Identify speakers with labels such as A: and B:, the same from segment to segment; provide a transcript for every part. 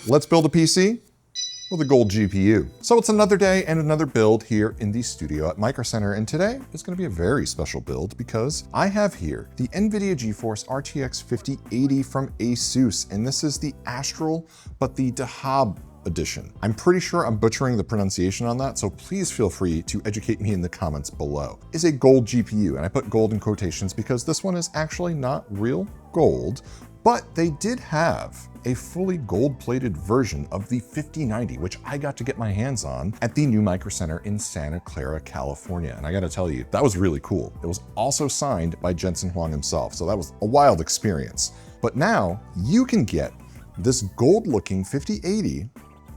A: let's build a PC with a gold GPU. So it's another day and another build here in the studio at Microcenter, and today is going to be a very special build because I have here the NVIDIA GeForce RTX 5080 from ASUS, and this is the Astral, but the Dhahab edition. I'm pretty sure I'm butchering the pronunciation on that, so please feel free to educate me in the comments below. It's a gold GPU, and I put gold in quotations because this one is actually not real gold, but they did have a fully gold-plated version of the 5090, which I got to get my hands on at the new Microcenter in Santa Clara, California. And I gotta tell you, that was really cool. It was also signed by Jensen Huang himself, so that was a wild experience. But now you can get this gold-looking 5080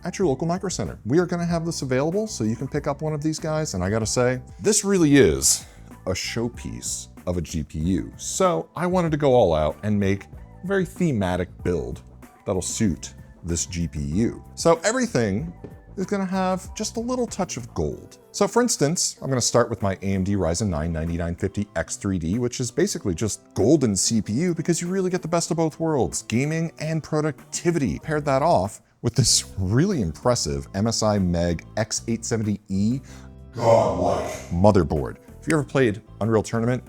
A: at your local Microcenter. We are gonna have this available so you can pick up one of these guys, and I gotta say, this really is a showpiece of a GPU. So I wanted to go all out and make a very thematic build that'll suit this GPU. So everything is gonna have just a little touch of gold. So for instance, I'm gonna start with my AMD Ryzen 9 9950X3D, which is basically just golden CPU because you really get the best of both worlds, gaming and productivity. Paired that off with this really impressive MSI Meg X870E godlike motherboard. If you ever played Unreal Tournament,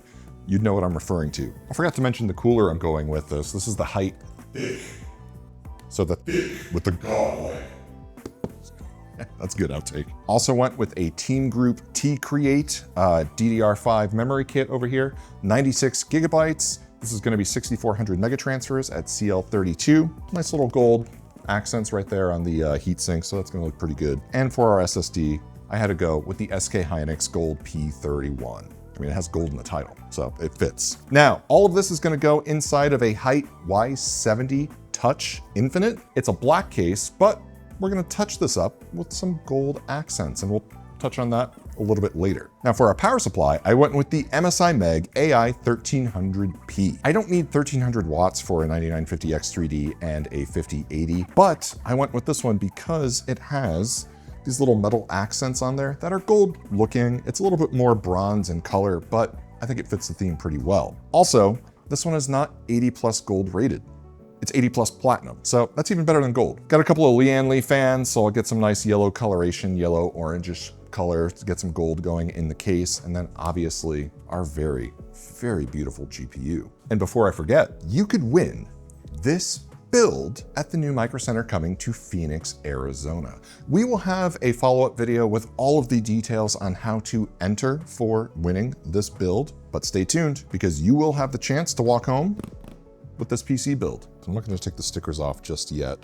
A: you'd know what I'm referring to. I forgot to mention the cooler I'm going with this. This is the height. So the with the godlike. That's good outtake. Also went with a Team Group T-Create DDR5 memory kit over here, 96 gigabytes. This is gonna be 6400 megatransfers at CL32. Nice little gold accents right there on the heatsink, so that's gonna look pretty good. And for our SSD, I had to go with the SK Hynix Gold P31. I mean, it has gold in the title, so it fits. Now, all of this is gonna go inside of a Height Y70 Touch Infinite. It's a black case, but we're gonna touch this up with some gold accents, and we'll touch on that a little bit later. Now for our power supply, I went with the MSI Meg AI 1300P. I don't need 1300 watts for a 9950X3D and a 5080, but I went with this one because it has these little metal accents on there that are gold looking. It's a little bit more bronze in color, but I think it fits the theme pretty well. Also, this one is not 80 plus gold rated. It's 80 plus platinum, so that's even better than gold. Got a couple of Lian Li fans, so I'll get some nice yellow coloration, yellow orangish color to get some gold going in the case, and then obviously our very, very beautiful GPU. And before I forget, you could win this build at the new Microcenter coming to Phoenix, Arizona. We will have a follow-up video with all of the details on how to enter for winning this build, but stay tuned because you will have the chance to walk home with this PC build. I'm not going to take the stickers off just yet,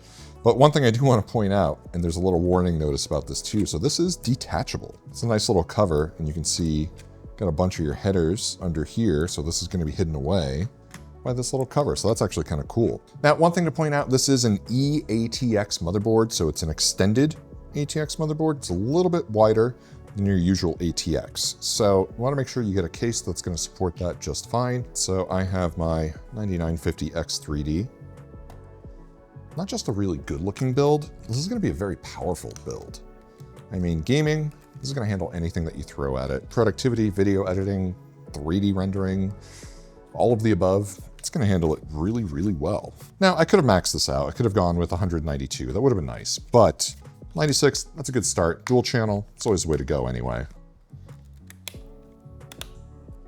A: but one thing I do want to point out, and there's a little warning notice about this too, so this is detachable. It's a nice little cover, and you can see got a bunch of your headers under here, so this is going to be hidden away by this little cover, so that's actually kind of cool. Now, one thing to point out, this is an eATX motherboard, so it's an extended ATX motherboard. It's a little bit wider than your usual ATX. So you want to make sure you get a case that's going to support that just fine. So I have my 9950X3D. Not just a really good looking build, this is going to be a very powerful build. I mean, gaming, this is going to handle anything that you throw at it. Productivity, video editing, 3D rendering, all of the above, it's going to handle it really, really well. Now, I could have maxed this out. I could have gone with 192. That would have been nice, but 96, that's a good start. Dual channel, it's always the way to go anyway.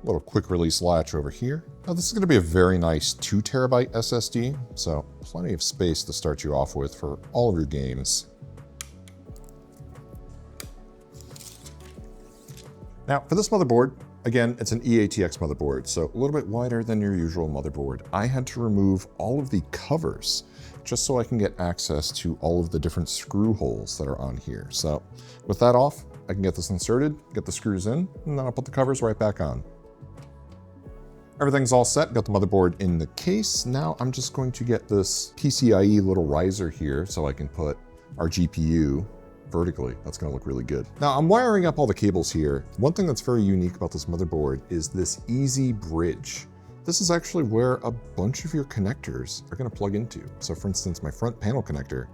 A: Little quick release latch over here. Now this is going to be a very nice 2 terabyte SSD, so plenty of space to start you off with for all of your games. Now for this motherboard, again, it's an eATX motherboard, so a little bit wider than your usual motherboard. I had to remove all of the covers just so I can get access to all of the different screw holes that are on here. So with that off, I can get this inserted, get the screws in, and then I'll put the covers right back on. Everything's all set, got the motherboard in the case. Now I'm just going to get this PCIe little riser here so I can put our GPU vertically. That's gonna look really good. Now I'm wiring up all the cables here. One thing that's very unique about this motherboard is this easy bridge. This is actually where a bunch of your connectors are gonna plug into. So for instance, my front panel connector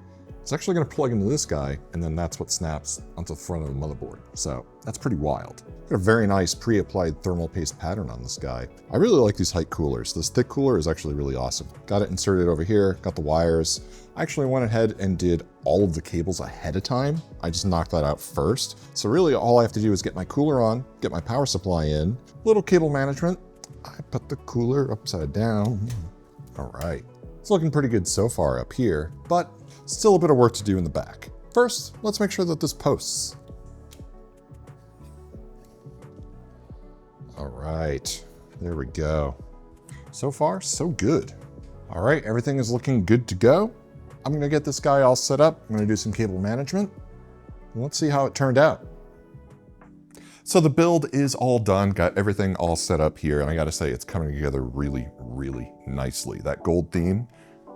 A: It's actually gonna plug into this guy, and then that's what snaps onto the front of the motherboard. So that's pretty wild. Got a very nice pre-applied thermal paste pattern on this guy. I really like these height coolers. This thick cooler is actually really awesome. Got it inserted over here, got the wires. I actually went ahead and did all of the cables ahead of time. I just knocked that out first. So really all I have to do is get my cooler on, get my power supply in, little cable management. I put the cooler upside down. All right. It's looking pretty good so far up here, but still a bit of work to do in the back. First, let's make sure that this posts. All right, there we go. So far, so good. All right, everything is looking good to go. I'm gonna get this guy all set up. I'm gonna do some cable management. And let's see how it turned out. So the build is all done, got everything all set up here, and I gotta say, it's coming together really, really nicely. That gold theme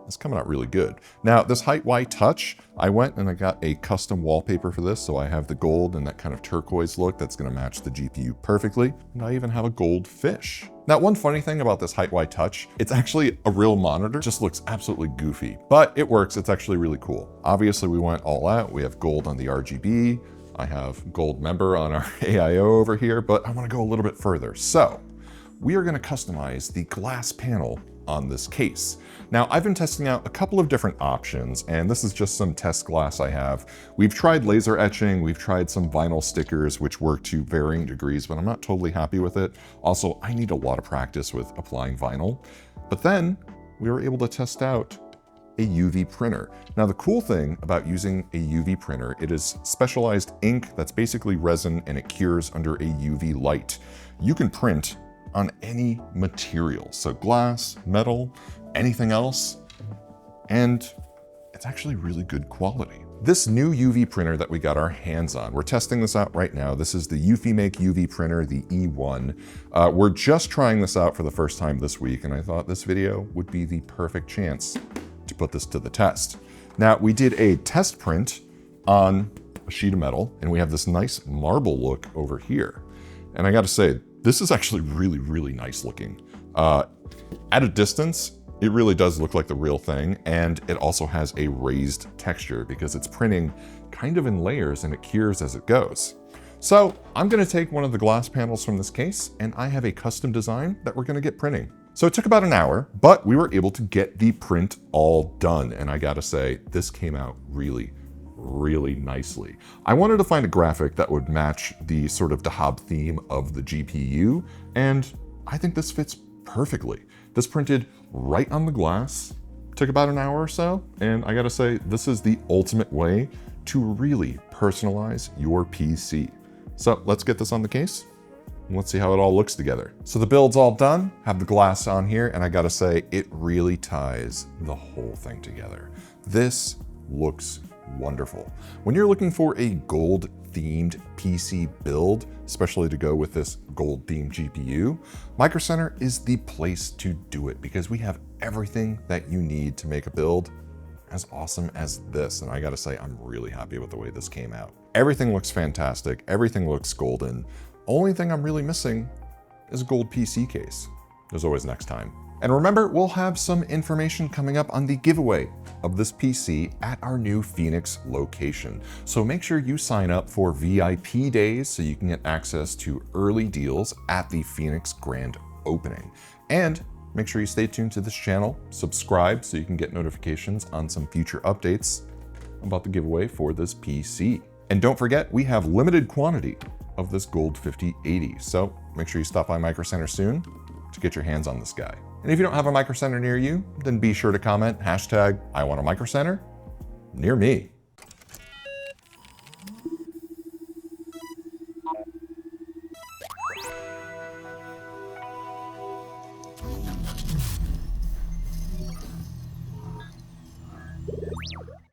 A: is coming out really good. Now, this Height Y Touch, I went and I got a custom wallpaper for this, so I have the gold and that kind of turquoise look that's gonna match the GPU perfectly, and I even have a gold fish. Now, one funny thing about this Height Y Touch, it's actually a real monitor, just looks absolutely goofy, but it works, it's actually really cool. Obviously, we went all out, we have gold on the RGB, I have gold member on our AIO over here, but I wanna go a little bit further. So, we are gonna customize the glass panel on this case. Now, I've been testing out a couple of different options, and this is just some test glass I have. We've tried laser etching, we've tried some vinyl stickers, which work to varying degrees, but I'm not totally happy with it. Also, I need a lot of practice with applying vinyl. But then, we were able to test out a UV printer. Now, the cool thing about using a UV printer, it is specialized ink that's basically resin, and it cures under a UV light. You can print on any material, so glass, metal, anything else, and it's actually really good quality. This new UV printer that we got our hands on, we're testing this out right now. This is the Eufimake UV printer, the E1. We're just trying this out for the first time this week, and I thought this video would be the perfect chance to put this to the test. Now, we did a test print on a sheet of metal, and we have this nice marble look over here. And I gotta say, this is actually really, really nice looking. At a distance, it really does look like the real thing, and it also has a raised texture because it's printing kind of in layers and it cures as it goes. So I'm gonna take one of the glass panels from this case, and I have a custom design that we're gonna get printing. So it took about an hour, but we were able to get the print all done, and I gotta say, this came out really, really nicely. I wanted to find a graphic that would match the sort of Dhahab theme of the GPU, and I think this fits perfectly. This printed right on the glass, took about an hour or so, and I gotta say, this is the ultimate way to really personalize your PC. So let's get this on the case, and let's see how it all looks together. So the build's all done, have the glass on here, and I gotta say, it really ties the whole thing together. This looks wonderful. When you're looking for a gold themed PC build, especially to go with this gold themed GPU, microcenter is the place to do it because we have everything that you need to make a build as awesome as this. And I gotta say, I'm really happy with the way this came out. Everything looks fantastic. Everything looks golden. Only thing I'm really missing is a gold PC case. There's always next time. And remember, we'll have some information coming up on the giveaway of this PC at our new Phoenix location. So make sure you sign up for VIP days so you can get access to early deals at the Phoenix grand opening. And make sure you stay tuned to this channel, subscribe so you can get notifications on some future updates about the giveaway for this PC. And don't forget, we have limited quantity of this Gold 5080. So make sure you stop by Microcenter soon to get your hands on this guy. And if you don't have a Microcenter near you, then be sure to comment #I want a Microcenter near me.